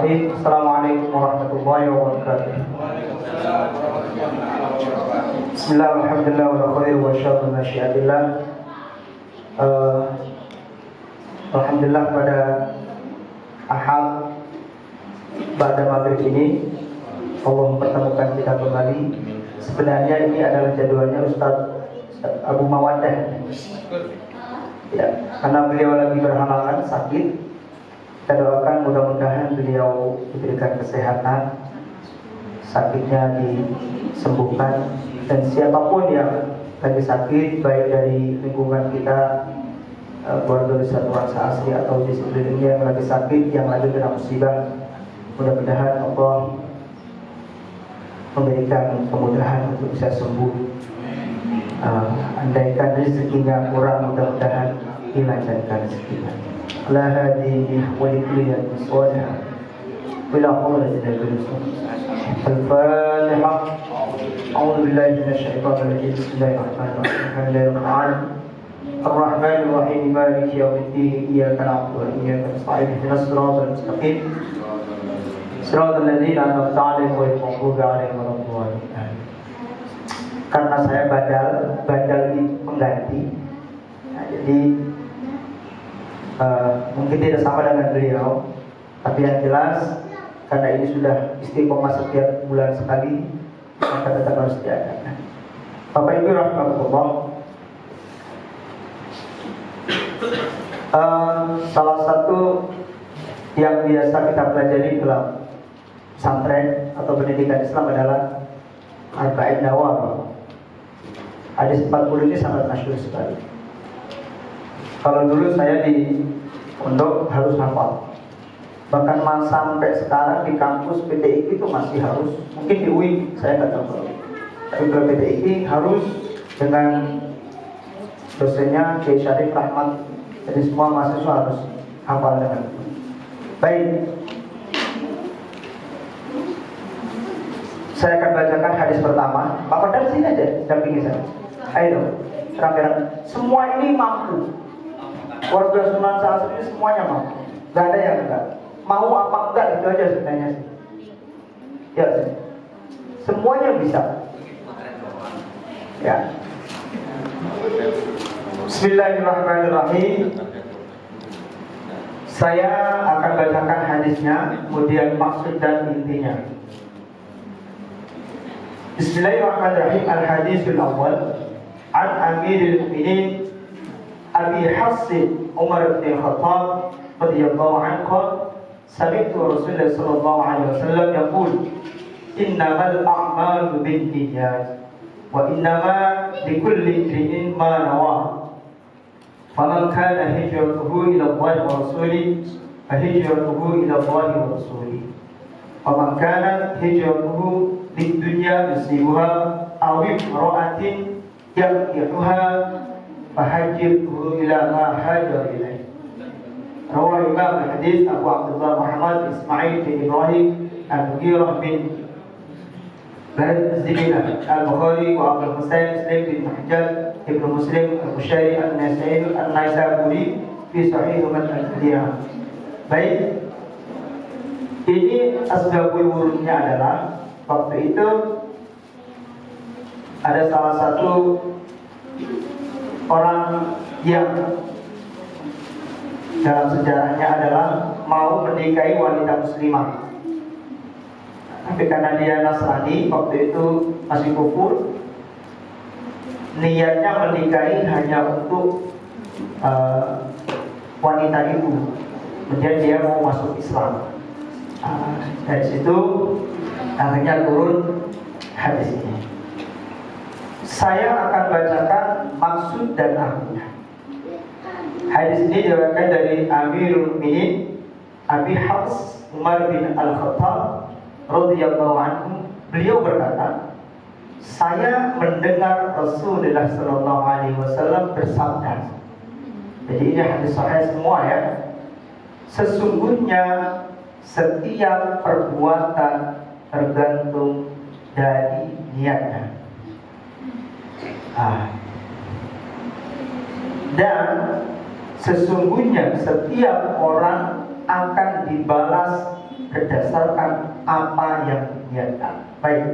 Bismillahirrahmanirrahim. Assalamualaikum warahmatullahi wabarakatuh. Bismillah, alhamdulillah, wa khair wa syarru masyiatillah. Alhamdulillah pada Ahad pada maghrib ini Allah mempertemukan kita kembali. Sebenarnya ini adalah jadwalnya Ustaz Abu Mawaddah. Ya, karena beliau lagi berhalangan sakit. Kita doakan mudah-mudahan beliau diberikan kesehatan, sakitnya disembuhkan, dan siapapun yang lagi sakit, baik dari lingkungan kita, keluarga besar nuansa asli atau di sekelilingnya yang lagi sakit, yang lagi kena musibah, mudah-mudahan Allah memberikan kemudahan untuk bisa sembuh. Andaikan rezekinya kurang, mudah-mudahan dilancarkan rezekinya. La hadihi wa likulliyan salihah bila qawla Al-Fatihah. A'udzu billahi minasyaitonir rajim. Bismillahirrahmanirrahim. Ar-Rahmanir Rahim. Maliki yaumiddin. Iyyaka na'budu wa iyyaka nasta'in. Ihdinas siratal mustaqim. Siratal ladzina an'amta 'alaihim ghairil maghdubi 'alaihim waladdallin. Karena saya badal pengganti. Nah, jadi mungkin tidak sama dengan beliau, tapi yang jelas karena ini sudah istiqomah setiap bulan sekali, maka tetap harus diadakan. Bapak Ibu rahmatullah, salah satu yang biasa kita pelajari dalam pesantren atau pendidikan Islam adalah Arba'in Nawawi. Hadis 40 ini sangat masyhur sekali. Kalau dulu saya di pondok harus hafal. Bahkan sampai sekarang di kampus PTIK itu masih harus. Mungkin di UI saya nggak tahu. Tapi kalau PTIK harus dengan dosennya Kiai Syarif Rahmat. Jadi semua mahasiswa harus hafal dengan itu. Baik. Saya akan bacakan hadis pertama. Bapak dari sini aja, dampingi saya. Ayo, terang-terang. Semua ini mampu. Warga Sunan Saat ini semuanya mau, nggak ada yang enggak. Mau apa enggak itu aja sebenarnya sih. Ya, semuanya bisa. Ya. Bismillahirrahmanirrahim. Saya akan bacakan hadisnya, kemudian maksud dan intinya. Bismillahirrahmanirrahim. Al-hadisul awal an Amirul Mukminin Abi Hafs Umar bin Khattab radhiyallahu anhu, sami'tu Rasulullah sallallahu alaihi wasallam yaqul, innamal a'malu binniyat wa innama likulli imrin ma nawa. Faman kana hijratuhu ila Allah wa rasulihi fa hijratuhu ila Allah wa rasulihi. Faman kana hijratuhu lid-dunya yusibuha aw imra'atin yankihuha fahajirhu ila ma hajar ilaih. Rawah Imam Hadis Abu Abdullah Muhammad Ismail bin Ibrahim Al-Mughirah bin Balad Az-Zibina Al-Bukhari wa Abdul Husain Muslim bin Hajjaj Ibn Muslim Al-Bushari An-Naisaburi fi Sahih Al-Hadiyah. Baik, ini asbabul wurudnya adalah waktu itu ada salah satu orang yang dalam sejarahnya adalah mau menikahi wanita muslimah, tapi karena dia Nasrani waktu itu masih kufur, niatnya menikahi hanya untuk wanita itu, kemudian dia mau masuk Islam. Dari situ akhirnya turun hadis ini. Saya akan bacakan maksud dan artinya. Hadis ini diriwayatkan dari Amirul Mukminin Abi Hafs Umar bin Al-Khattab radhiyallahu anhu. Beliau berkata, saya mendengar Rasulullah sallallahu alaihi wasallam bersabda. Jadi ini hadis sahih semua ya. Sesungguhnya setiap perbuatan tergantung dari niatnya. Dan sesungguhnya setiap orang akan dibalas berdasarkan apa yang diniatkan. Baik,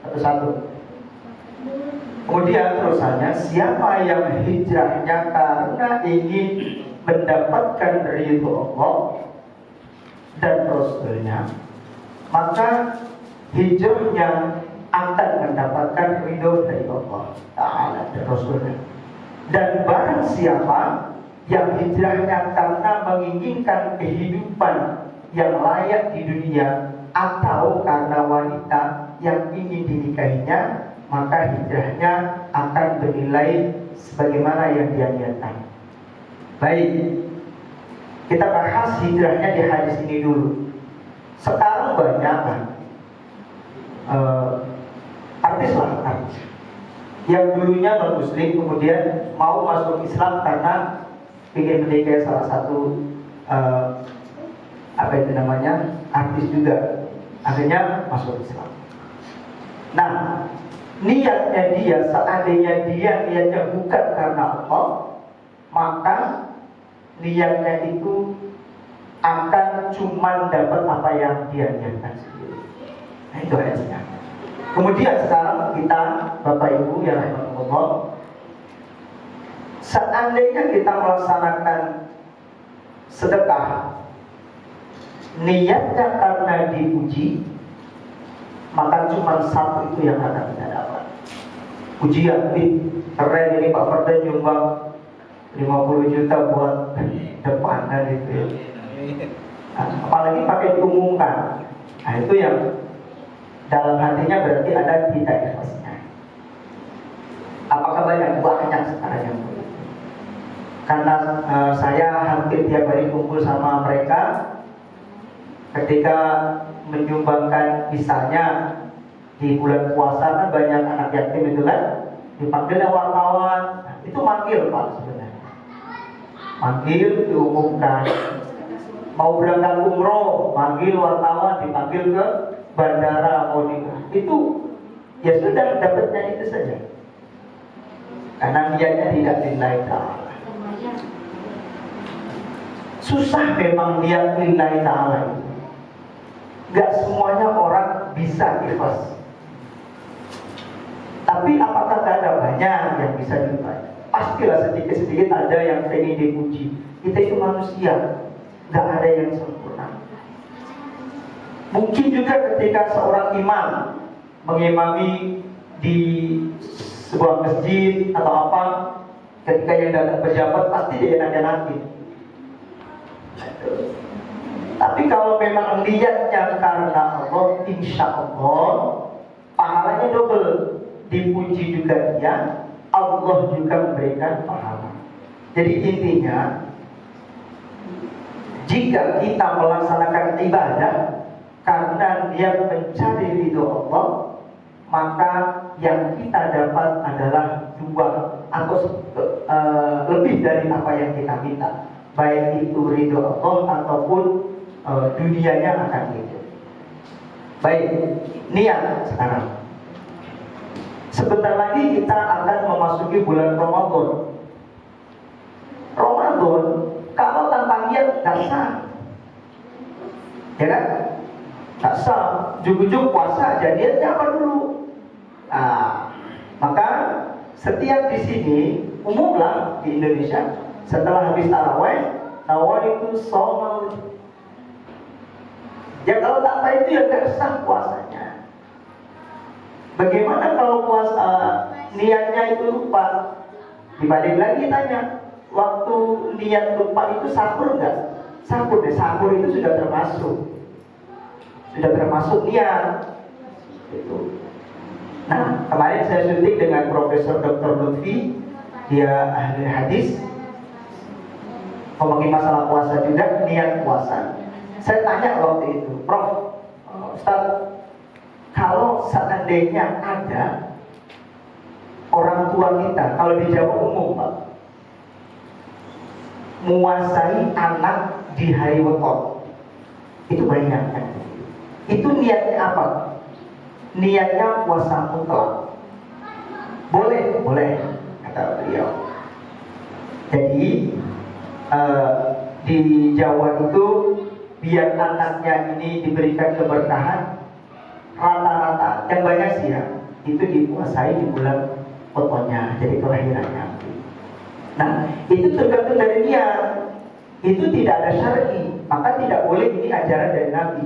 satu-satu. Kemudian terusannya, siapa yang hijrahnya karena ingin mendapatkan ridho Allah dan Rasulnya, maka hijrahnya akan mendapatkan ridho dari Allah Ta'ala dan Rasulnya. Dan barang siapa yang hijrahnya karena menginginkan kehidupan yang layak di dunia atau karena wanita yang ingin dinikahinya, maka hijrahnya akan bernilai sebagaimana yang dia niatkan. Baik, kita bahas hijrahnya di hadis ini dulu. Sekarang banyak artis yang dulunya non muslim kemudian mau masuk Islam karena ingin menikahi salah satu artis juga, akhirnya masuk Islam. Nah, niatnya dia, seandainya dia niatnya bukan karena Allah, maka niatnya itu akan cuma dapat apa yang dia niatkan sendiri. Nah, itu ayatnya. Kemudian sekarang kita, Bapak Ibu yang rahimahullah, seandainya kita melaksanakan sedekah niatnya karena diuji, maka cuma satu itu yang akan kita dapat. Ujian nih, keren ini Pak Fardan nyumbang 50 juta buat depan gitu ya. Apalagi pakai diumumkan. Nah, itu yang dalam hatinya berarti ada tidak ikhlasnya. Apakah banyak sekarang yang begitu? Karena saya hampir tiap hari kumpul sama mereka. Ketika menyumbangkan, misalnya di bulan puasa kan banyak anak yatim itu kan, dipanggilnya wartawan. Nah, itu manggil Pak sebenarnya. Manggil diumumkan. Mau berangkat umroh, manggil wartawan, dipanggil ke bandara mau nikah. Itu ya sudah, dapatnya itu saja. Karena niatnya tidak lillahi ta'ala. Susah memang niat lillahi ta'ala itu. Gak semuanya orang bisa ikhlas. Tapi apakah ada banyak yang bisa dibayar? Pastilah sedikit-sedikit ada yang pengen dipuji. Kita itu manusia, gak ada yang sempurna. Mungkin juga ketika seorang imam mengimami di sebuah masjid atau apa, ketika yang datang pejabat pasti dia enak-enakin. Tapi kalau memang niatnya karena Allah, insya Allah pahalanya double. Dipuji juga dia, Allah juga memberikan pahala. Jadi intinya, jika kita melaksanakan ibadah karena niat mencari ridho Allah, maka yang kita dapat adalah dua atau lebih dari apa yang kita minta, baik itu ridho Allah ataupun dunianya akan hidup. Baik, niat sekarang. Sebentar lagi kita akan memasuki bulan Ramadan. Ramadan kalau tanpa niat gak sah, ya kan? Gak sah. Juk-juk puasa aja niatnya apa dulu? Nah, maka setiap di sini umumlah di Indonesia setelah habis taraweh, nawaitu shaum. Ya kalau tanpa itu ya gak sah puasanya. Bagaimana kalau puasa niatnya itu lupa? Dibalik lagi tanya, waktu niat lupa itu sahur enggak? Sahur deh, sahur itu sudah termasuk niat. Itu. Nah, kemarin saya syuting dengan Profesor Dr. Lutfi, dia ahli hadis, ngomongin masalah puasa juga, niat puasa. Saya tanya waktu itu, Prof, Ustaz, kalau seandainya ada orang tua kita, kalau di Jawa umum Pak, menguasai anak di hari weton, itu banyak kan? Itu niatnya apa? Niatnya puasa mutlak. Boleh, kata beliau. Jadi di Jawa itu biar anaknya ini diberikan keberkahan, rata-rata yang banyak sih ya, itu dikuasai di bulan fotonya, jadi kelahirannya. Nah, itu tergantung dari niat. Itu tidak ada syar'i, maka tidak boleh ini ajaran dari Nabi.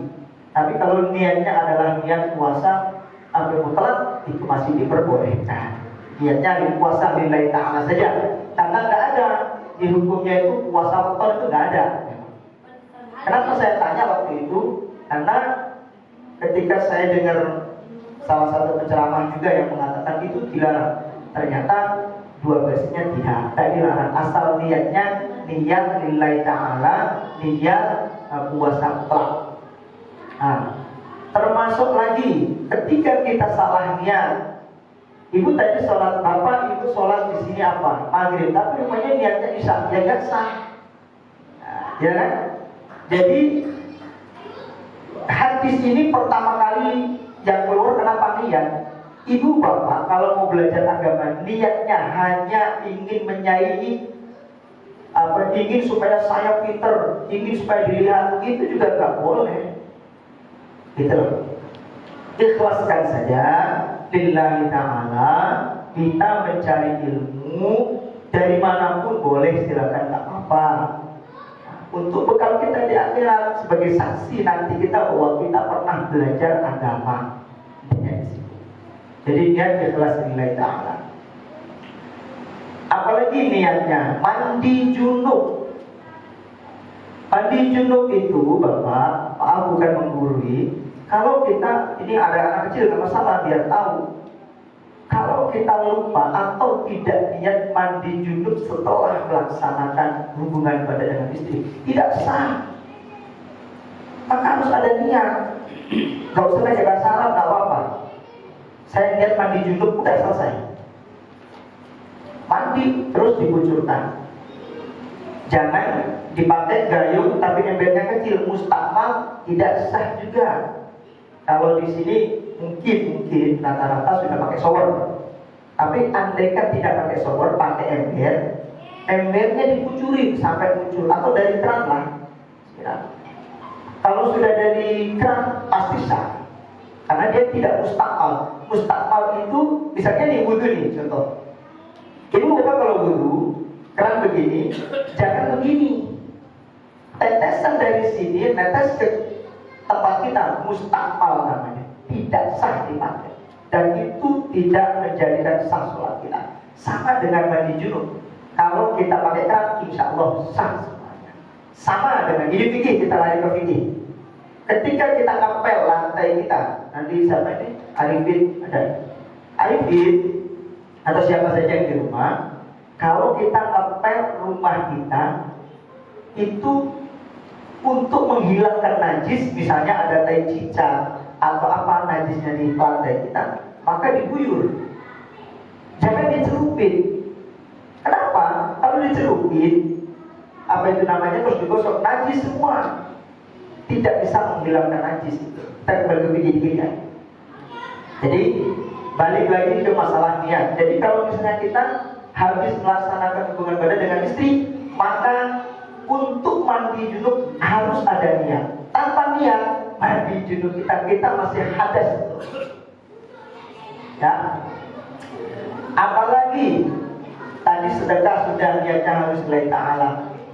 Tapi kalau niatnya adalah niat puasa ambil mutlak, itu masih diperbolehkan. Niatnya puasa lillahi ta'ala saja, karena nggak ada di hukumnya itu puasa mutlak itu nggak ada. Kenapa saya tanya waktu itu? Karena ketika saya dengar salah satu penceramah juga yang mengatakan itu dilarang, ternyata dua versinya tidak dilarang, asal niatnya niat lillahi ta'ala, niat puasa mutlak. Nah, termasuk lagi ketika kita salah niat. Ibu tadi sholat bapak, ibu sholat di sini apa? Maghrib, tapi rupanya niatnya isya, ya nggak sah. Nah, ya kan? Jadi hadis ini pertama kali yang keluar kenapa niat? Ibu bapak kalau mau belajar agama, niatnya hanya ingin menyaingi, ingin supaya saya pinter, ingin supaya dilihat, itu juga nggak boleh. Gitu loh. Ikhlaskan saja lillahi ta'ala. Kita mencari ilmu dari manapun boleh, silakan, tak apa-apa. Untuk bekal kita di akhirat sebagai saksi nanti kita bahwa kita pernah belajar agama. Jadi niat ikhlas lillahi ta'ala. Apalagi niatnya mandi junub. Mandi junub itu bapak, maaf bukan menggurui. Kalau kita, ini ada anak kecil nggak masalah, biar tahu. Kalau kita lupa atau tidak niat mandi junub setelah melaksanakan hubungan badan dengan istri, tidak sah. Maka harus ada niat. Gak usah jaga syarat, gak apa-apa. Saya niat mandi junub, udah selesai. Mandi terus dikucurkan. Jangan dipakai gayung tapi embernya kecil, mustakmal, tidak sah juga. Kalau di sini mungkin rata-rata sudah pakai shower. Tapi andaikan tidak pakai shower, pakai ember, embernya dikucuri sampai muncul, atau dari keran lah. Kalau sudah dari keran pasti sah, karena dia tidak mustakmal. Mustakmal itu misalnya nih wudhu nih contoh. Ibu bapak kalau wudhu, keran begini, jangan begini. Tetesan dari sini, netes ke tempat kita, mustakmal namanya, tidak sah dipakai, dan itu tidak menjadikan sah sholat kita. Sama dengan mandi junub, kalau kita pakai keran, insya Allah sah semuanya. Sama dengan ini fikih, kita lari ke fikih. Ketika kita ngepel lantai kita, nanti siapa ini? Arifin ada, Arifin atau siapa saja yang di rumah, kalau kita ngepel rumah kita itu untuk menghilangkan najis, misalnya ada tai cicak atau apa najisnya di lantai kita, maka diguyur, jangan dicelupin. Kenapa? Kalau dicelupin, apa itu namanya, terus digosok, najis semua, tidak bisa menghilangkan najis. Kita kembali ke fikih-fikihnya. Jadi balik lagi ke masalah niat. Jadi kalau misalnya kita habis melaksanakan hubungan badan dengan istri, maka untuk mandi junub harus ada niat. Tanpa niat mandi junub kita masih hadas. Ya. Apalagi tadi sedekah sudah niatnya harus lillahi ta'ala.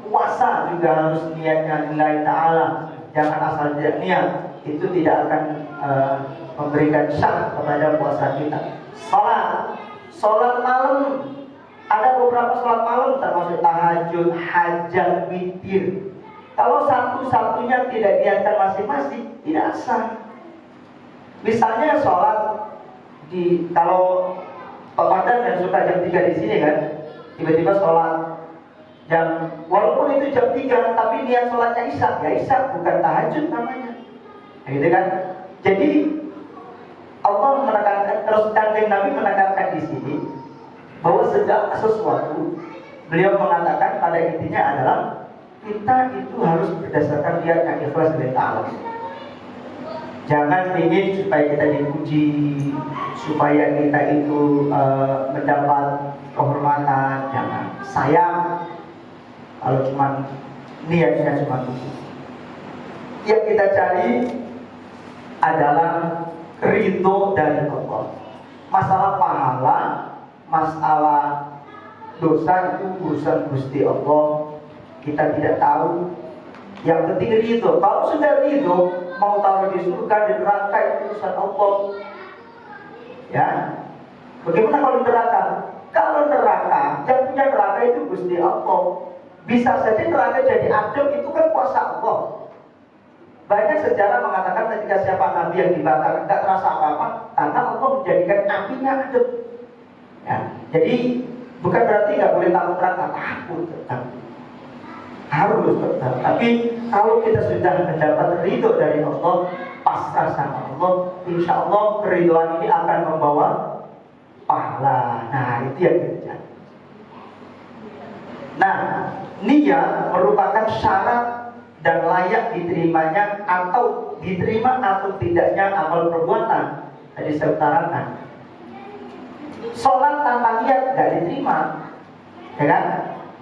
Puasa juga harus niatnya lillahi ta'ala. Jangan asal tidak niat, itu tidak akan memberikan sah kepada puasa kita. Sholat malam, ada beberapa sholat malam termasuk tahajud, hajat, witir. Kalau satu-satunya tidak diantar masing-masing, tidak sah. Misalnya sholat kalau Pak Padan yang suka jam 3 di sini kan, tiba-tiba sholat jam, walaupun itu jam 3, tapi niat sholatnya isya, ya isya, bukan tahajud namanya. Gitu kan? Jadi Allah menekankan, terus Kanjeng Nabi menekankan di sini bahwa segala sesuatu, beliau mengatakan pada intinya adalah kita itu harus berdasarkan niat yang ikhlas dari Allah. Jangan ingin supaya kita dipuji, supaya kita itu mendapat kehormatan. Jangan. Sayang kalau cuma niatnya cuma itu. Yang kita cari adalah ridho dari Allah. Masalah pahala, masalah dosa itu urusan Gusti Allah. Kita tidak tahu. Yang penting ridho. Kalau sudah ridho, mau taruh di surga, di neraka itu urusan Allah. Ya, bagaimana kalau neraka? Kalau neraka, yang punya neraka itu Gusti Allah. Bisa saja neraka jadi adem, itu kan kuasa Allah. Banyak sejarah mengatakan ketika siapa nabi yang dibakar tidak terasa apa-apa karena Allah menjadikan apinya adem. Ya, jadi bukan berarti nggak boleh takut neraka, takut tetap. Harus tetap. Tapi kalau kita sudah mendapat ridho dari Allah, pasrah sama Allah, insya Allah keridhoan ini akan membawa pahala. Nah, itu yang kita. Nah, niat merupakan syarat dan layak diterimanya atau diterima atau tidaknya amal perbuatan. Tadi saya utarakan. Sholat tanpa niat nggak diterima, ya kan?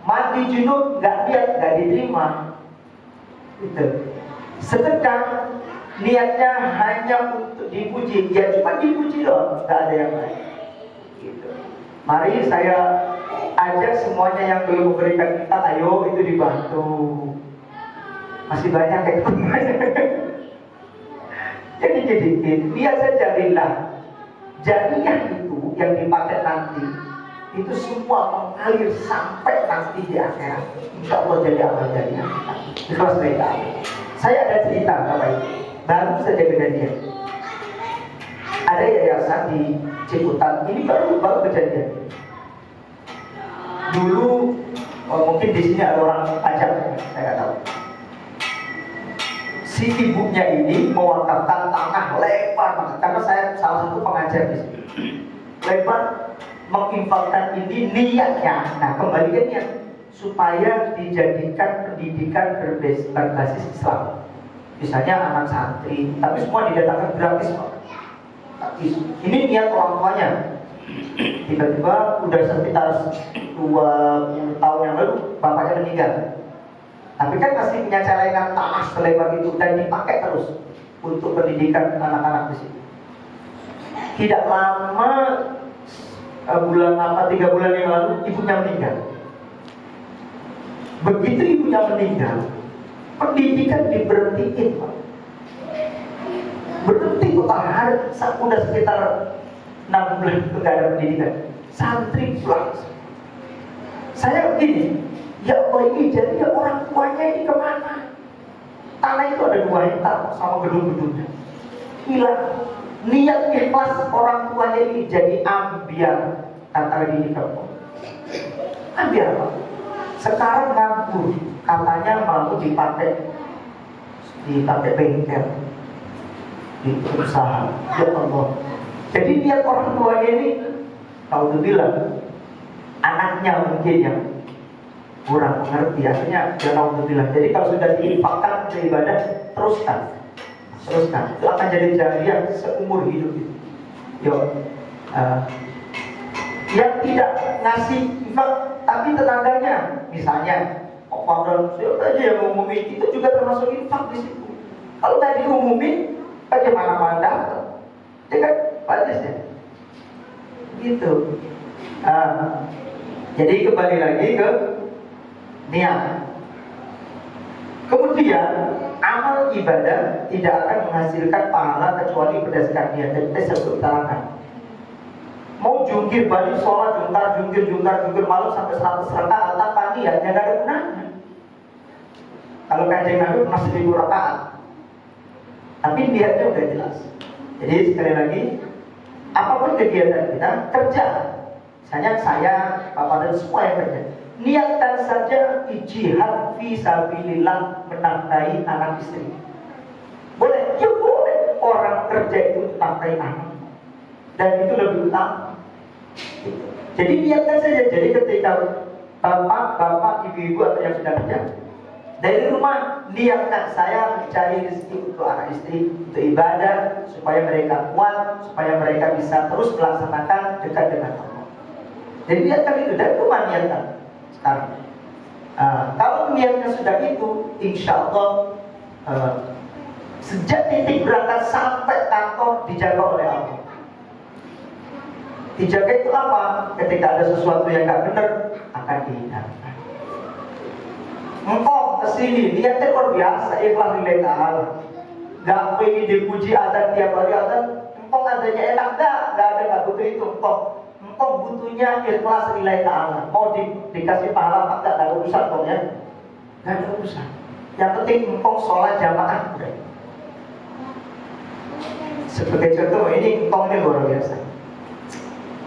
Mandi junub nggak niat nggak diterima. Itu. Sedangkan niatnya hanya untuk dipuji, ya cuma dipuji loh, nggak ada yang lain. Gitu. Mari saya ajak semuanya yang belum memberikan kita, ayo itu dibantu. Masih banyak yang jadi sedikit. Niat saja lillah. Jariah itu yang dipakai nanti itu semua mengalir sampai nanti di akhirat. Insya Allah jadi amal jariah. Ikhlas mereka. Saya ada cerita Bapak Ibu. Baru saja kejadian. Ada yayasan di Ciputat. Ini baru kejadian. Dulu mungkin di sini ada orang pajak, saya nggak tahu. Si ibunya ini mewakafkan tanah lebar banget karena saya salah satu pengajar di sini. Lebar menginfakkan ini niatnya. Nah, kembali ke niat supaya dijadikan pendidikan berbasis Islam. Misalnya anak santri, tapi semua didatangkan gratis. Ini niat orang tuanya. Tiba-tiba udah sekitar 20 tahun yang lalu bapaknya meninggal. Tapi kan masih punya celengan tanah selebar itu dan dipakai terus untuk pendidikan anak-anak di sini. Tidak lama bulan 3 bulan yang lalu ibunya meninggal. Begitu ibunya meninggal, pendidikan diberhentiin, Pak. Berhenti total hari, udah sekitar 6 bulan nggak ada pendidikan. Santri pulang. Saya begini, ya Allah ini jadi orang tuanya ini kemana? Tanah itu ada 2 hektar sama gedung-gedungnya. Hilang. Niat ikhlas orang tuanya ini jadi ambiar antara diri kamu. Ambiar apa? Sekarang nganggur, katanya mau dipakai bengkel, di usaha. Ya Allah. Jadi niat orang tuanya ini, kalau bilang anaknya mungkin yang kurang mengerti, akhirnya alhamdulillah. Jadi kalau sudah diinfakkan ke ibadah, teruskan. Itu akan jadi jariah seumur hidup itu. Yang tidak ngasih infak tapi tetangganya, misalnya Ramadan, siapa aja yang ngumumin itu juga termasuk infak di situ. Kalau nggak diumumin, bagaimana mandang? Ya kan, bagus ya. Gitu. Jadi kembali lagi ke niat. Kemudian amal ibadah tidak akan menghasilkan pahala kecuali berdasarkan niat. Dan saya utarakan. Mau jungkir balik sholat, jungkir malam sampai 100 rakaat tanpa niatnya nggak ada gunanya. Kalau Kanjeng Nabi pernah 1000 rakaat, tapi niatnya udah jelas. Jadi sekali lagi, apapun kegiatan kita kerja, misalnya saya, Bapak dan semua yang kerja, niatkan saja jihad fisabilillah menafkahi anak istri. Boleh? Ya boleh. Orang kerja itu menafkahi anak, dan itu lebih utama. Jadi niatkan saja. Jadi ketika bapak, ibu-ibu atau yang sudah kerja dari rumah, niatkan saya mencari rezeki untuk anak istri, untuk ibadah, supaya mereka kuat, supaya mereka bisa terus melaksanakan dekat dengan Allah. Jadi niatkan itu, dan rumah niatkan sekarang. Kalau niatnya sudah itu, insya Allah Sejak titik berangkat sampai kantor dijaga oleh Allah. Dijaga itu apa? Ketika ada sesuatu yang gak benar akan dihindarkan. Engkau kesini niatnya luar biasa, ikhlas lillahi ta'ala. Gak pengen dipuji ada tiap hari ada. Engkau adanya enak gak ada, gak butuh itu. Engkau butuhnya ikhlas lillahi ta'ala. Mau dikasih pahala apa gak ada urusan kau ya. Gak ada urusan. Yang penting engkau sholat jamaah. Sebagai contoh ini engkau ini luar biasa.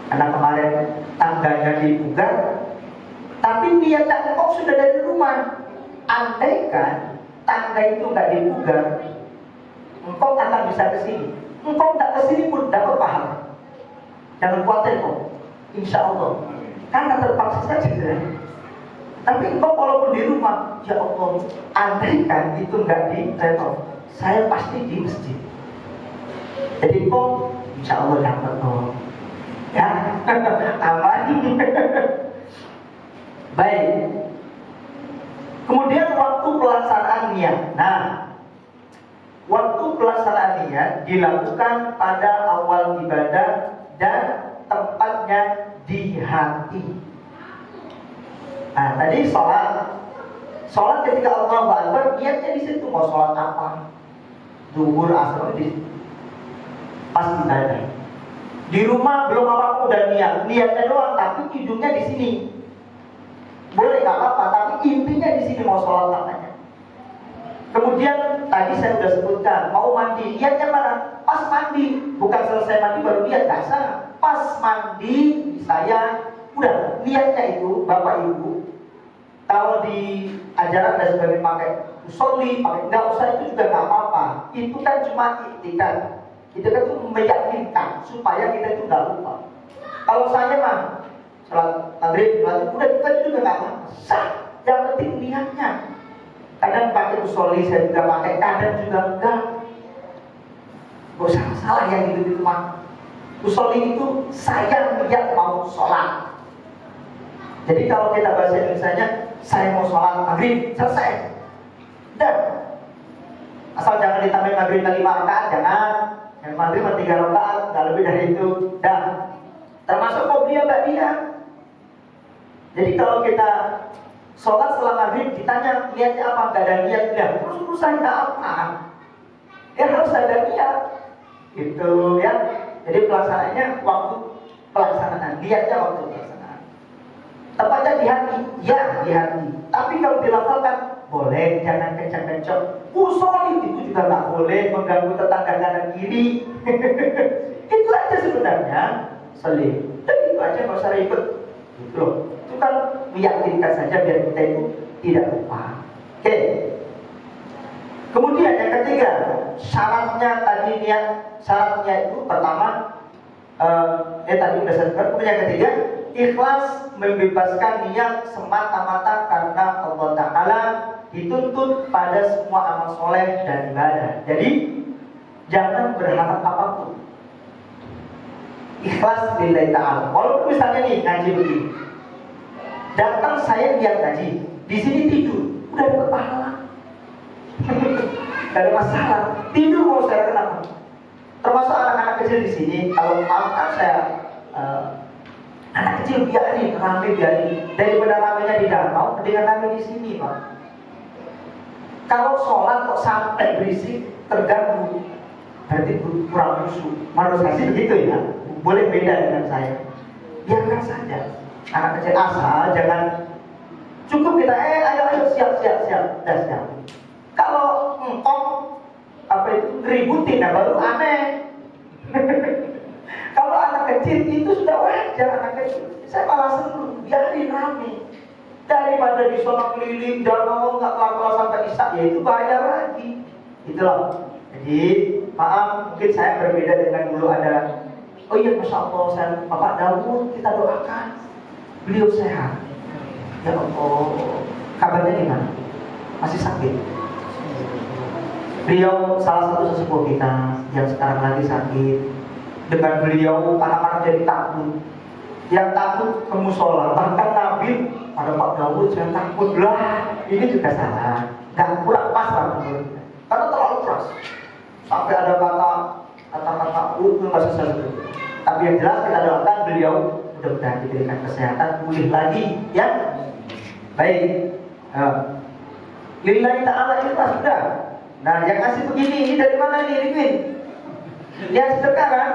Karena kemarin tangganya dibuka, tapi niatnya engkau sudah dari rumah. Andaikan tangga itu nggak dibuka, engkau akan bisa ke sini. Engkau nggak ke sini pun dapat pahala. Jangan khawatir kok, insya Allah. Karena terpaksa saja. Tapi engkau walaupun di rumah, ya Allah, andaikan itu nggak direnov, saya pasti di masjid. Jadi engkau insya Allah dapat kok. Ya, aman. Baik. Kemudian waktu pelaksanaan niat. Nah, waktu pelaksanaan niat dilakukan pada awal ibadah dan tempatnya di hati. Nah, tadi sholat ketika Allahu Akbar, niatnya di situ. Mau sholat apa? Zuhur, asar, pas ibadah. Di rumah belum apa-apa udah niatnya doang, tapi hidungnya di sini. Boleh nggak apa-apa, tapi intinya di sini mau sholat katanya. Kemudian tadi saya sudah sebutkan mau mandi, niatnya mana? Pas mandi, bukan selesai mandi baru niat, nggak salah. Pas mandi saya udah niatnya itu bapak ibu. Kalau di ajaran dan sebagainya pakai usolli, pakai nggak usah itu juga nggak apa-apa. Itu kan cuma iktikan. Itu kan tuh meyakinkan supaya kita itu nggak lupa. Kalau saya mah sholat maghrib, sholat udah kita juga nggak sah. Yang penting niatnya. Kadang pakai usolli, saya juga pakai, kadang juga enggak. Gak usah salah yang gitu-gitu mah. Usolli itu saya niat mau sholat. Jadi kalau kita bahasa Indonesianya, saya mau sholat maghrib, selesai. Dan asal jangan ditambahin maghrib 5 rakaat, jangan. Yang maghrib 3 rakaat, nggak lebih dari itu. Dan termasuk qobliyah ba'diyah. Jadi kalau kita sholat setelah maghrib ditanya niatnya apa, nggak ada niat, ya terus urusannya apa? Ya harus ada niat, gitu ya. Jadi pelaksanaannya waktu pelaksanaan, niatnya waktu pelaksanaan. Tepatnya di hati, ya di hati. Tapi kalau dilafalkan boleh, jangan kencang-kencang. Usolli itu juga nggak boleh mengganggu tetangga kanan kiri. Itu aja sebenarnya, selih. Dan itu aja nggak usah ribet, gitu loh. Itu kan meyakinkan saja biar kita itu tidak lupa. Oke. Kemudian yang ketiga, syaratnya tadi niat, syaratnya itu pertama, tadi sudah saya sebutkan. Kemudian yang ketiga, ikhlas membebaskan niat semata-mata karena Allah Ta'ala dituntut pada semua amal soleh dan ibadah. Jadi jangan berharap apapun. Ikhlas lillahi ta'ala. Walaupun misalnya nih ngaji begini, datang saya lihat ngaji, di sini tidur, udah dapat pahala. Gak ada masalah. Tidur mau saya kenapa? Termasuk anak-anak kecil di sini. Kalau maaf saya anak kecil biarin, rame biarin. Daripada ramenya di danau, mendingan rame di sini, Pak. Kalau sholat kok sampai berisik, terganggu, berarti kurang khusyuk. Menurut saya sih begitu ya. Boleh beda dengan saya. Biarkan saja. Anak kecil asal jangan cukup kita ayo siap. Dah siap. Kalau engkong apa itu ributin ya baru aneh. Kalau anak kecil itu sudah wajar, anak kecil. Saya malah senang biarin rame. Daripada di sono keliling danau nggak kelar sampai isak, ya itu bayar lagi. Itulah. Jadi maaf mungkin saya berbeda dengan dulu ada. Oh iya, Masya Allah, Bapak Daud kita doakan beliau sehat. Ya Allah, kabarnya gimana? Masih sakit? Beliau salah satu sesepuh kita yang sekarang lagi sakit. Dengan beliau anak-anak jadi takut. Yang takut ke musola, bahkan Nabi pada Pak Daud jangan takut lah. Ini juga salah, nggak kurang pas lah menurut. Karena terlalu keras. sampai ada kata-kata nggak susah itu. Tapi yang jelas kita doakan beliau mudah-mudahan diberikan kesehatan, pulih lagi, ya. Baik. Lillahi ta'ala ikhlas sudah. Nah, yang ngasih begini ini dari mana nih, Arifin? Ya sedekah kan?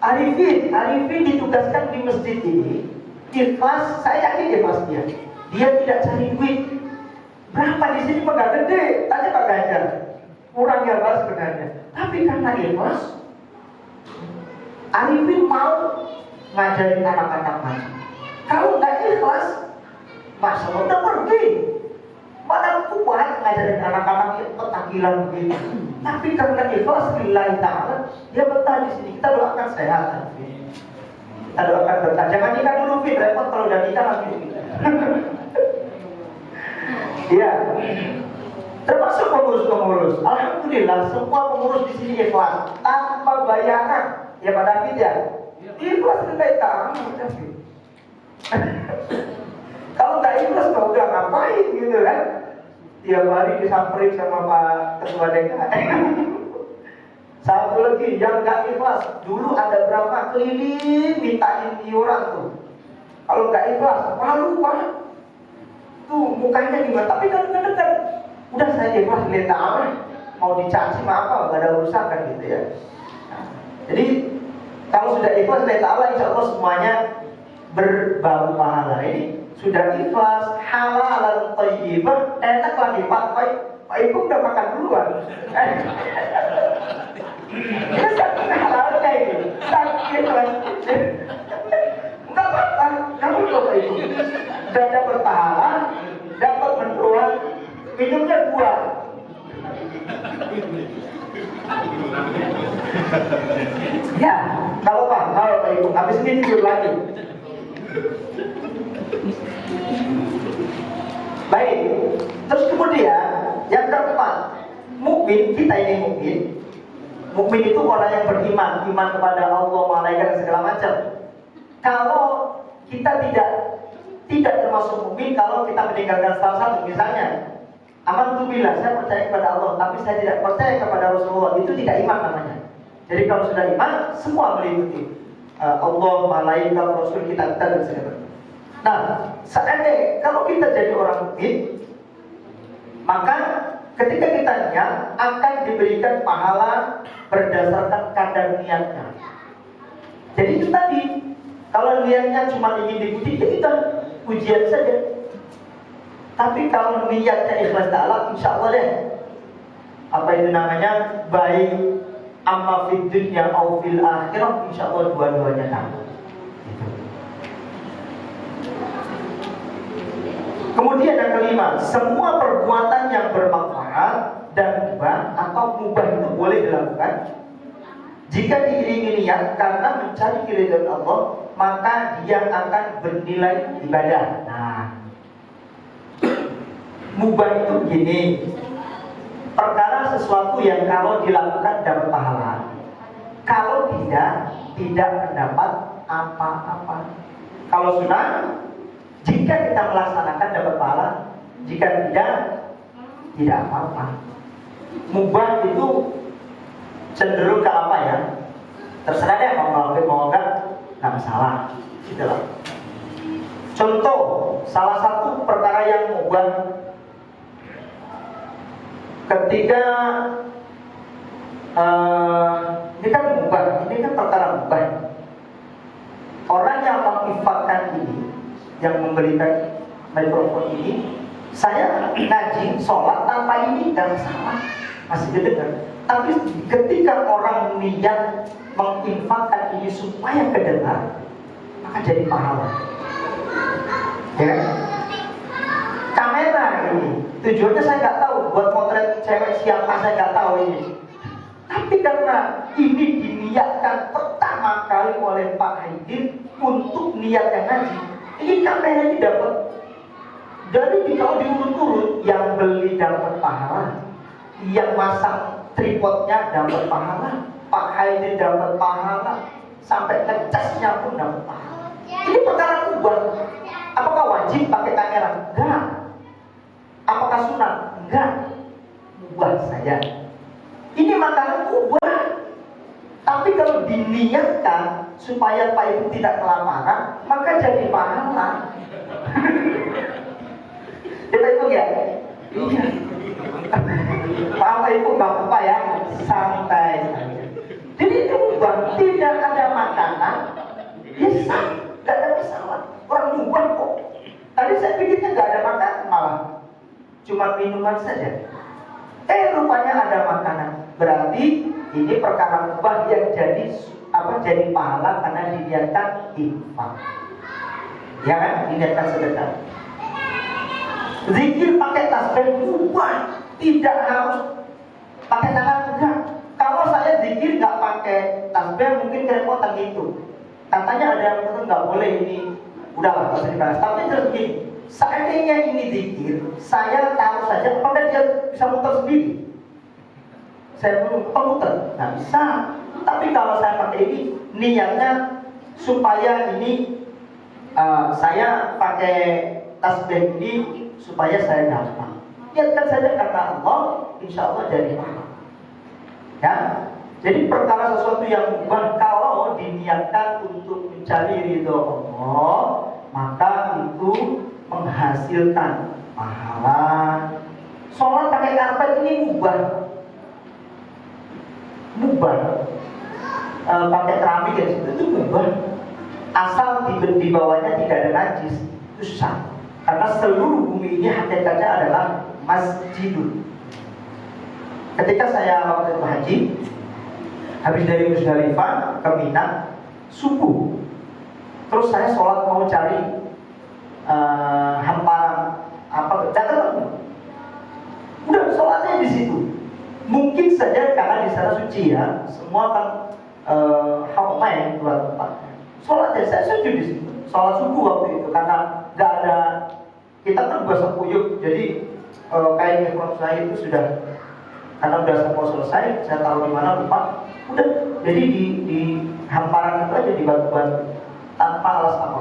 Arifin ditugaskan di masjid ini ikhlas, saya yakin ikhlas dia. Dia tidak cari duit. Berapa di sini mah gak gede, tanya Pak Ganjar. Kurang ya Pak sebenarnya. Tapi karena ikhlas, Arifin mau ngajarin anak-anak ngaji. Kalau nggak ikhlas, masa udah pergi. Mana kuat ngajarin anak-anak yang ketakilan begitu. Tapi karena ikhlas lillahi ta'ala, dia betah di sini. Kita doakan sehat. Kita doakan betah. Jangan nikah dulu, Fit. Repot kalau udah nikah lagi. Iya. Termasuk pengurus-pengurus. Alhamdulillah semua pengurus di sini ikhlas tanpa bayaran. Ya Pak David ya. Ikhlas lillahi ta'ala. Kalau nggak ikhlas kau udah ngapain gitu kan? Tiap hari disamperin sama Pak Ketua DKM. Satu lagi yang nggak ikhlas, dulu ada berapa keliling mintain iuran tuh. Kalau nggak ikhlas, malu Pak. Tuh mukanya gimana? Tapi kadang-kadang kan udah saya ikhlas lihat ta'ala, mau dicaci mah apa, nggak ada urusan kan gitu ya. Nah, jadi kalau sudah ikhlas lihat ta'ala, insya Allah semuanya berbau pahala. Ini sudah ikhlas, halal, thayyibah, enak lagi Pak Ibu udah makan duluan. Ini saking halalnya ini, saking ikhlas. Enggak apa-apa, kamu coba Ibu. Udah dapat pahala, dapat mendoan, minumnya 2. Ya, kalau Pak Ibu, habis ini tidur lagi. Baik, terus kemudian yang keempat, mukmin, kita ini mukmin. Mukmin itu orang yang beriman, iman kepada Allah, malaikat dan segala macam. Kalau kita tidak termasuk mukmin kalau kita meninggalkan salah satu, misalnya amantubillah, saya percaya kepada Allah, tapi saya tidak percaya kepada Rasulullah, itu tidak iman namanya. Jadi kalau sudah iman, semua meliputi Allah, malaikat, Rasul, kita dan segala. Nah, seandainya kalau kita jadi orang mukmin, maka ketika kita niat akan diberikan pahala berdasarkan kadar niatnya. Jadi itu tadi, kalau niatnya cuma ingin dipuji, ya kita pujian saja. Tapi kalau niatnya ikhlas ta'ala, insya Allah deh, apa itu namanya, baik amma fid dunya au fil akhirah, insya Allah dua-duanya kamu. Kemudian yang kelima, semua perbuatan yang bermanfaat dan mubah atau mubah itu boleh dilakukan jika diiringi niat karena mencari keridhaan Allah, maka dia akan bernilai ibadah. Nah, mubah itu gini, perkara sesuatu yang kalau dilakukan dapat pahala, kalau tidak mendapat apa-apa. Kalau sunnah, jika kita melaksanakan dapat pahala, jika tidak apa-apa. Mubah itu cenderung ke apa ya? Terserah deh, mau ngelakuin mau enggak masalah. Itulah. Contoh, salah satu perkara yang mubah ketika ini kan mubah, ini kan perkara mubah. Orang yang menginfakkan ini, yang memberikan mikrofon ini, saya ngaji, sholat tanpa ini dan salah, masih kedengar. Tapi ketika orang niat menginfakkan ini supaya kedengar, maka jadi pahala. Ya, kamera ini tujuannya saya nggak tahu, buat potret cewek siapa saya nggak tahu ini. Tapi karena ini diniatkan pertama kali oleh Pak Haidin untuk niat yang ngaji, ini kamera ini dapat. Jadi kalau diurut-urut, yang beli dapat pahala, yang masang tripodnya dapat pahala, Pak Haidin dapat pahala, sampai ngecasnya pun dapat pahala. Ini perkara mubah. Apakah wajib pakai kamera? Enggak. Apakah sunat? Enggak. Mubah saja. supaya Pak Ibu tidak kelaparan, maka jadi pahala. Ya Pak Ibu ya? Iya. Pak Ibu nggak apa ya, santai saja. Jadi itu mubah, tidak ada makanan, ya sah, nggak ada masalah. Orang mubah kok. Tadi saya pikirnya nggak ada makanan, malah cuma minuman saja. Rupanya ada makanan. Berarti ini perkara mubah yang jadi pahala karena diniatkan infak. Ya kan? Diniatkan sedekah. Zikir pakai tasbih mubah, tidak harus pakai tangan enggak. Kalau saya zikir nggak pakai tasbih mungkin kerepotan gitu. Katanya ada yang betul nggak boleh ini. Udahlah, nggak usah dibahas. Tapi terus begini, seandainya ini zikir, saya tahu saja apakah dia bisa muter sendiri. Saya pemuter, nggak bisa. Tapi kalau saya pakai ini, niatnya supaya ini saya pakai tasbih ini supaya saya dapat. Niatkan saja kata Allah, insya Allah jadi pahala. Ya, jadi perkara sesuatu yang mubah kalau diniatkan untuk mencari ridho Allah, maka itu menghasilkan pahala. Sholat pakai karpet ini mubah, pakai keramik ya, itu mubah. Asal di bawahnya tidak ada najis, itu sah. Karena seluruh bumi ini hakikatnya adalah masjidun. Ketika saya waktu itu haji, habis dari Musdalifah ke Mina, subuh, terus saya sholat mau cari hamparan datang, udah sholatnya di situ. Mungkin saja karena di sana suci ya, semua kan haramah dua tempat. Sholatnya saya sujud di situ, sholat subuh waktu itu karena nggak ada, kita kan basah kuyup, jadi kain ihram saya itu sudah, karena udah mau selesai, saya taruh di mana lupa. Udah, jadi di hamparan itu aja, di batu-batu tanpa alas apa.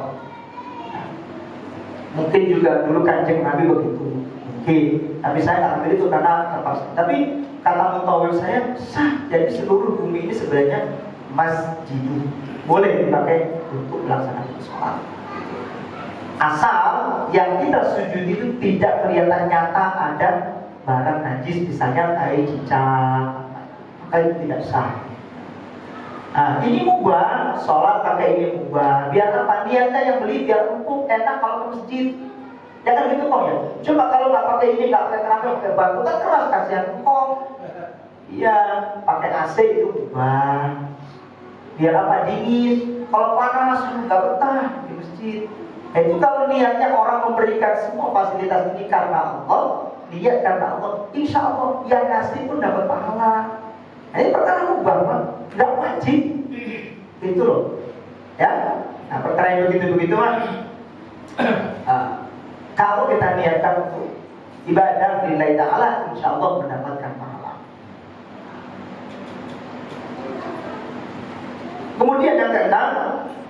Mungkin juga dulu Kanjeng Nabi begitu, mungkin. Tapi saya nggak ambil itu karena terpaksa. Tapi kata mutawif saya sah. Jadi seluruh bumi ini sebenarnya masjid, boleh dipakai untuk melaksanakan sholat. Asal yang kita sujud itu tidak kelihatan nyata ada barang najis, misalnya kayak cicak, maka itu tidak sah. Nah, ini mubah, sholat pakai ini mubah. Biar apa? Niatnya yang beli biar empuk, enak kalau ke masjid. Ya kan gitu kok ya. Coba kalau nggak pakai ini, nggak pakai keramik, pakai batu kan keras, kasihan kok. Iya, pakai AC itu mubah. Biar apa? Dingin. Kalau panas nggak betah di masjid. Itu kalau niatnya orang memberikan semua fasilitas ini karena Allah, niat karena Allah, insya Allah yang ngasih pun dapat pahala. Nah, ini perkara mubah, nggak wajib, gitu loh. Ya, nah perkara yang begitu-begitu kalau kita niatkan untuk ibadah lillahi ta'ala, insya Allah mendapatkan pahala. Kemudian yang keenam,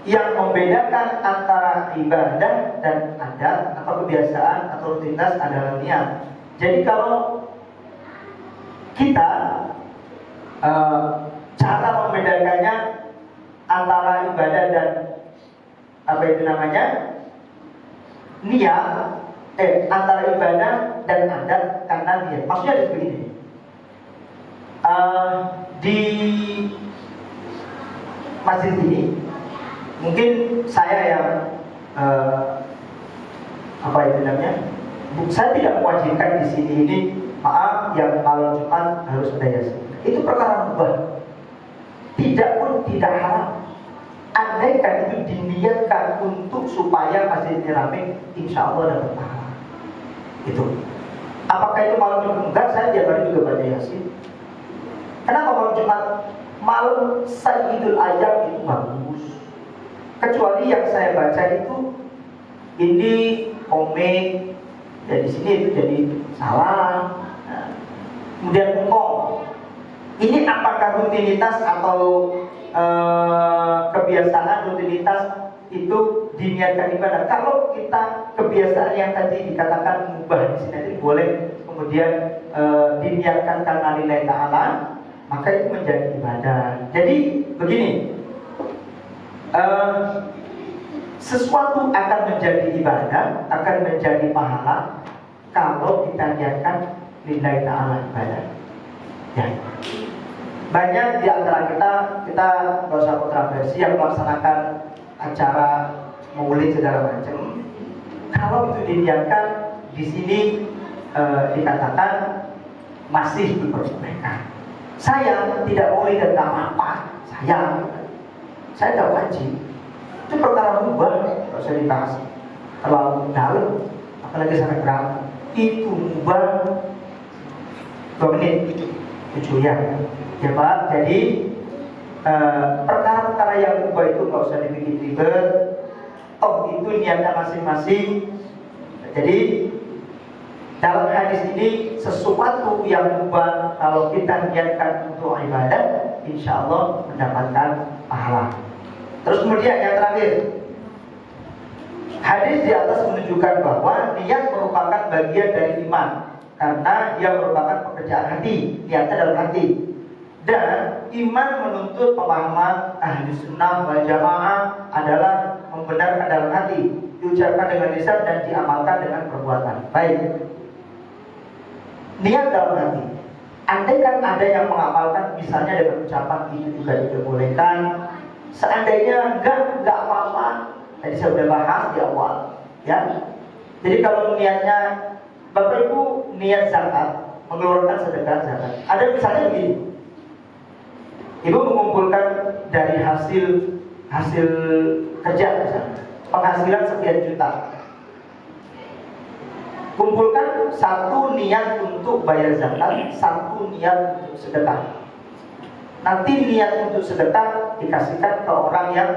yang membedakan antara ibadah dan adat atau kebiasaan atau rutinitas adalah niat. Jadi kalau kita cara membedakannya antara ibadah dan apa itu namanya niat, antara ibadah dan adat karena niat. Maksudnya ada begini, di masjid ini mungkin saya yang apa itu namanya, saya tidak mewajibkan di sini ini, maaf yang malam Jumat harus ada yasin. Itu perkara mubah, tidak pun tidak haram. Andaikan itu diniatkan untuk supaya masjid ini rame, insya Allah dapat pahala. Itu. Apakah itu malam Jumat? Enggak, saya tiap hari juga baca yasin. Kenapa malam Jumat? Malam Sayyidul Ayam itu bagus. Kecuali yang saya baca itu ini komik, ya di sini itu jadi salah. Nah, kemudian engkau, ini apakah rutinitas atau kebiasaan rutinitas itu diniatkan ibadah? Kalau kita kebiasaan yang tadi dikatakan mubah di sini boleh, kemudian diniatkan karena lillahi ta'ala, maka itu menjadi ibadah. Jadi begini, Sesuatu akan menjadi ibadah, akan menjadi pahala kalau kita niatkan lillahi ta'ala ibadah. Ya. Banyak di antara kita nggak usah kontroversi yang melaksanakan acara maulid segala macam. Kalau itu diniatkan di sini dikatakan masih diperbolehkan. Saya tidak boleh dan tak apa-apa. Saya tidak wajib. Itu perkara mubah, nggak usah dibahas terlalu dalam, apalagi sampai berantem. Itu mubah 2 menit, 7 ya Pak. Jadi perkara-perkara yang mubah itu nggak usah dibikin ribet. Oh, itu niatnya masing-masing. Jadi dalam hadis ini sesuatu yang mubah kalau kita niatkan untuk ibadah, insya Allah mendapatkan pahala. Terus kemudian yang terakhir, hadis di atas menunjukkan bahwa niat merupakan bagian dari iman, karena dia merupakan pekerjaan hati, niatnya dalam hati. Dan iman menuntut pemahaman ahli sunnah wal jamaah adalah membenarkan dalam hati, diucapkan dengan lisan dan diamalkan dengan perbuatan. Baik, niat dalam hati. Andai kan ada yang mengamalkan misalnya dengan ucapan itu juga diperbolehkan. Seandainya enggak apa-apa. Tadi saya sudah bahas di awal, ya. Jadi kalau niatnya Bapak Ibu niat zakat, mengeluarkan sedekah zakat. Ada misalnya begini. Ibu mengumpulkan dari hasil kerja misalnya, penghasilan sekian juta. Kumpulkan satu niat untuk bayar zakat, satu niat untuk sedekah. Nanti niat untuk sedekah dikasihkan ke orang yang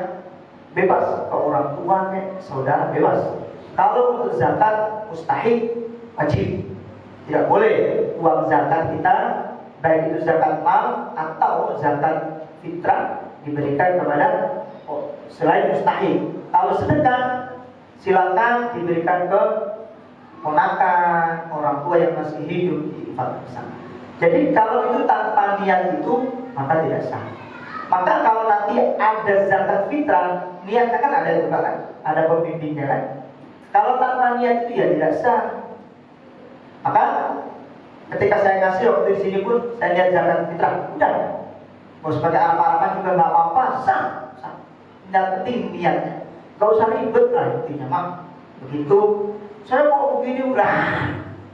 bebas, ke orang tua, saudara bebas. Kalau untuk zakat mustahil, wajib. Tidak boleh uang zakat kita, baik itu zakat mal atau zakat fitrah, diberikan kepada selain mustahil. Kalau sedekah silakan diberikan ke ponakan, orang tua yang masih hidup di sana. Jadi kalau itu tanpa niat itu maka tidak sah. Maka kalau nanti ada zakat fitrah, niatnya kan ada juga kan, ada pembimbingnya kan. Kalau tanpa niat itu ya tidak sah. Maka ketika saya ngasih waktu di sini pun saya niat zakat fitrah, udah. Mau sebagai Arab-Araban juga nggak apa-apa, sah. Tidak penting niatnya, nggak usah ribet lah intinya mah. Begitu, saya mau begini udah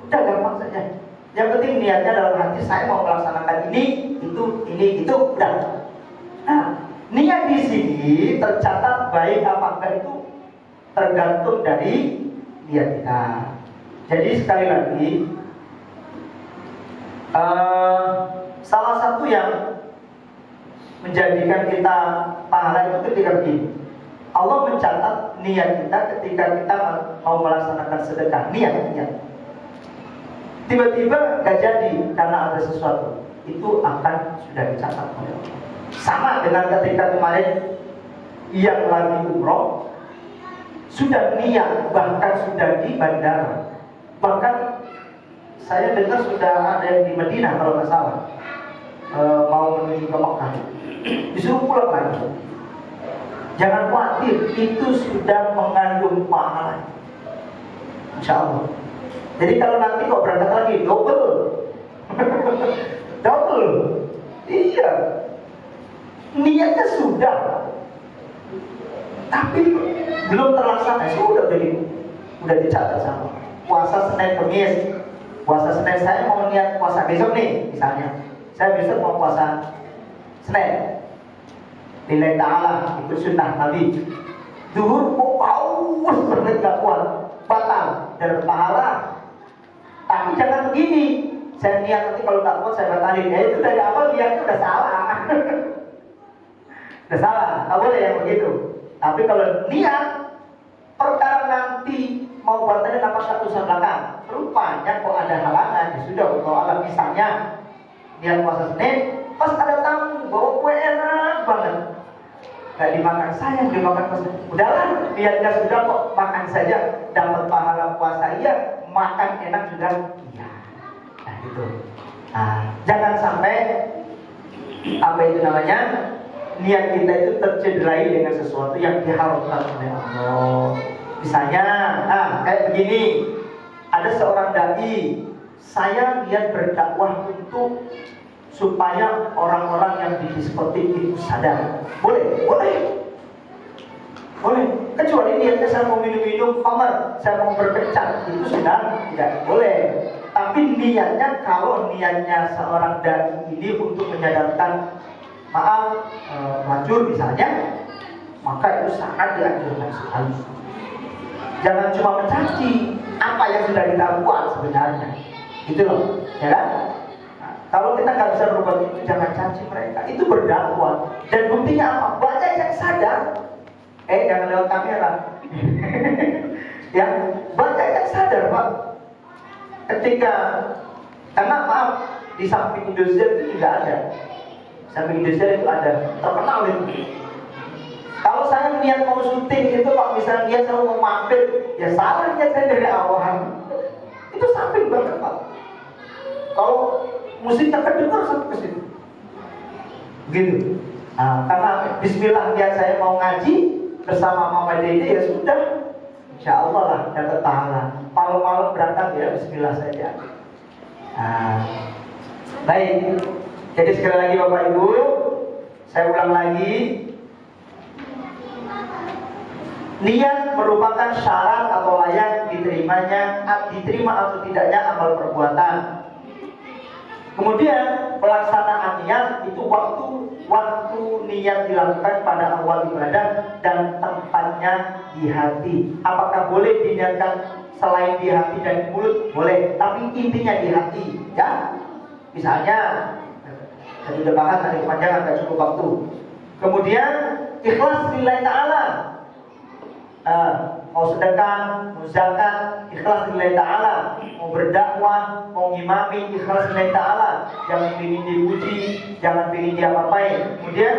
gampang saja. Yang penting niatnya dalam hati, saya mau melaksanakan ini, itu, udah. Nah, niat di sini tercatat baik apa enggak itu tergantung dari niat kita. Jadi sekali lagi, salah satu yang menjadikan kita pahala itu ketika begini. Allah mencatat niat kita ketika kita mau melaksanakan sedekah, niat. Tiba-tiba gak jadi karena ada sesuatu, itu akan sudah dicatat oleh Allah. Sama dengan ketika kemarin yang lagi umroh sudah niat, bahkan sudah di bandara, bahkan saya dengar sudah ada yang di Madinah kalau nggak salah, mau menuju ke Mekah, disuruh pulang lagi. Jangan khawatir, itu sudah mengandung pahala, insya Allah. Jadi kalau nanti kok berangkat lagi double, iya, niatnya sudah, tapi belum terlaksana, sudah udah dicatat sama. Puasa Senin Kemis, puasa Senin saya mau niat puasa besok nih, misalnya, saya besok mau puasa Senin, lillahi ta'ala, itu sunnah Nabi. Zuhur kok haus banget gak kuat, batal dan pahala. Tapi jangan begini, saya niat nanti kalau tak kuat saya batalin. Ya itu dari awal niatnya udah salah. Udah salah, tak boleh yang begitu. Tapi kalau niat perkara nanti mau batalin apa urusan belakang, rupanya kok ada halangan, ya sudah kalau Allah misalnya niat puasa Senin, pas ada tamu bawa kue enak banget, gak dimakan, saya dimakan pas, udahlah niatnya sudah kok, makan saja dapat pahala puasa, iya makan enak juga, iya. Nah gitu. Nah, jangan sampai apa itu namanya niat kita itu tercederai dengan sesuatu yang diharapkan oleh Allah. Misalnya, kayak begini, ada seorang dai, saya niat berdakwah untuk supaya orang-orang yang di diskotik itu sadar. Boleh, boleh, boleh. Kecuali niatnya saya mau minum-minum khamar, saya mau berkencan, itu sudah tidak boleh. Tapi niatnya, kalau niatnya seorang dai ini untuk menyadarkan, maaf, pelacur misalnya, maka itu sangat dianjurkan sekali. Jangan cuma mencaci apa yang sudah kita buat sebenarnya, gitu loh, ya kan? Nah, kalau kita nggak bisa berbuat itu, jangan caci mereka. Itu berdakwah. Dan buktinya apa? Banyak yang sadar. Jangan lewat kamera. Ya, banyak yang sadar, Pak. Ketika, karena maaf, di samping Indonesia itu juga ada. Samping Indonesia itu ada, terkenal itu. Kalau saya niat mau syuting itu, Pak, misalnya dia selalu mau mampir, ya salah niat saya dari awal. Itu samping banget, Pak. Kalau musiknya kedengar sampai ke situ, gitu. Nah, karena Bismillah niat saya mau ngaji bersama Mama Dede, ya sudah, Insya Allah lah dapat pahala. Malam-malam berangkat ya Bismillah saja. Nah, baik. Jadi sekali lagi Bapak Ibu, saya ulang lagi. Niat merupakan syarat atau layak diterima atau tidaknya amal perbuatan. Kemudian pelaksanaan niat itu waktu niat dilakukan pada awal ibadah dan tempatnya di hati. Apakah boleh diniatkan selain di hati dan di mulut? Boleh, tapi intinya di hati, ya. Misalnya, saya sudah bahas tadi panjang, agak cukup waktu. Kemudian ikhlas lillahi ta'ala. Mau sedekah, mau zakat, ikhlas lillahi ta'ala. Mau berdakwah, mau ngimami, ikhlas lillahi ta'ala. Jangan ingin dipuji, jangan ingin diapa-apain. Kemudian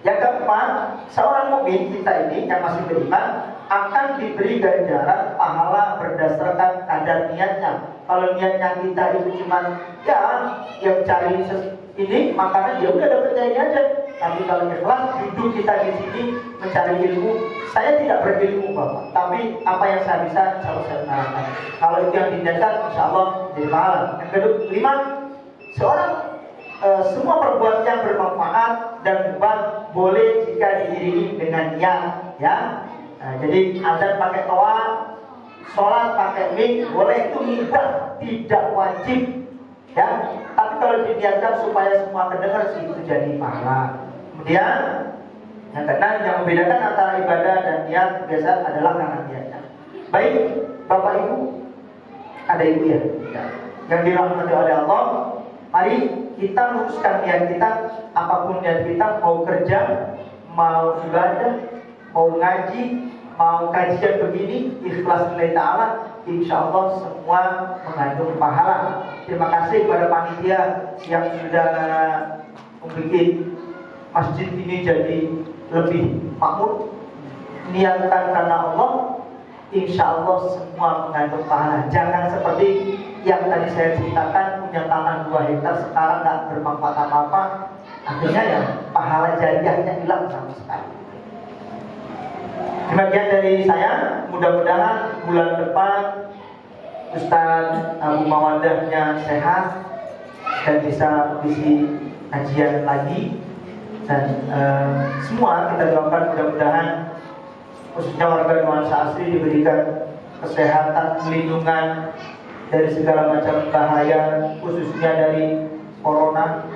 yang keempat, seorang mukmin kita ini yang masih beriman akan diberi ganjaran pahala berdasarkan kadar niatnya. Kalau niatnya kita itu cuma yang cari ini makanan, ya udah dapatnya ini aja. Tapi kalau ikhlas, duduk kita di sini mencari ilmu. Saya tidak berilmu, Bapak, tapi apa yang saya bisa, insya Allah saya utarakan. Kalau itu yang diniatkan, insya Allah jadi pahala. Yang kelima, semua perbuatan yang bermanfaat dan beban boleh jika diiringi dengan niat, ya. Nah, jadi azan pakai toa, sholat pakai mic, boleh, itu mubah, tidak wajib, ya. Tapi kalau diniatkan supaya semua kedengar sih, itu jadi pahala. Kemudian yang keenam, yang membedakan antara ibadah dan niat biasa adalah karena niatnya. Baik, Bapak Ibu, ada Ibu ya, yang dirahmati oleh Allah. Mari kita luruskan niat kita, apapun niat kita, mau kerja, mau ibadah, mau ngaji, mau kajian begini, ikhlas lillahi ta'ala, insya Allah semua mengandung pahala. Terima kasih kepada panitia yang sudah membuat masjid ini jadi lebih makmur. Niatkan karena Allah, insya Allah semua mengandung pahala. Jangan seperti yang tadi saya ceritakan, punya tanah 2 hektar sekarang nggak bermanfaat apa-apa, akhirnya ya pahala jariahnya hilang sama sekali. Demikian dari saya, mudah-mudahan bulan depan Ustaz Abu Mawadahnya sehat dan bisa isi kajian lagi. Dan semua kita doakan mudah-mudahan khususnya warga nuansa asli diberikan kesehatan, pelindungan dari segala macam bahaya, khususnya dari corona.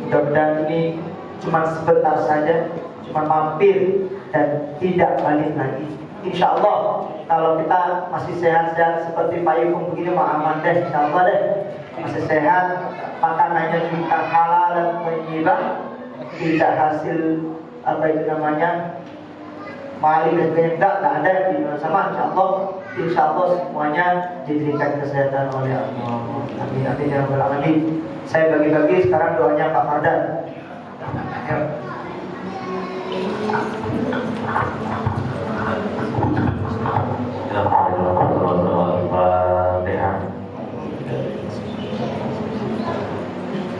Mudah-mudahan ini cuma sebentar saja, cuma mampir dan tidak balik lagi. Insya Allah kalau kita masih sehat-sehat seperti Pak Ipung begini, Pak aman deh, insya Allah deh, masih sehat, makanannya juga halal dan thayyibah, tidak hasil apa itu namanya maling dan sebagainya, enggak ada di sama. Insya Allah semuanya diberikan kesehatan oleh Allah. Amin amin ya rabbal alamin. Saya bagi-bagi sekarang doanya Pak Fardan.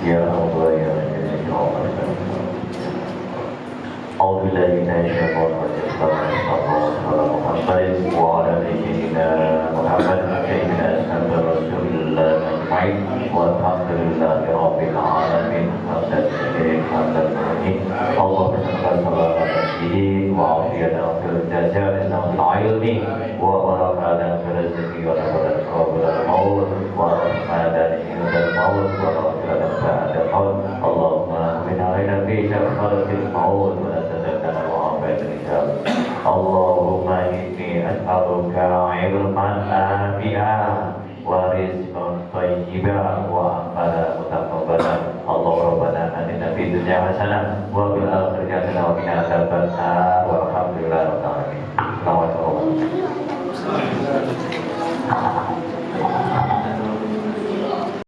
Ya Allah ya Allah. الشيطان الرجيم صلى الله عليه وسلم وعلى سيدنا محمد سيدنا أشهد رسول الله أجمعين والحمد لله رب العالمين حمدا مجيد اللهم صل على سيدنا وعافينا في الجزاء وفي العلم وبركانا في الرزق ونفرا قبل الموت ورحمة عند الموت ورحمة بعد الموت اللهم اهدنا علينا في شفرة الموت ونسألنا وعافية الحجاب اللهم إني أسألك علما نافعا ورزقا طيبا وعملا متقبلا اللهم ربنا آتنا في الدنيا حسنة وفي الآخرة حسنة وقنا عذاب النار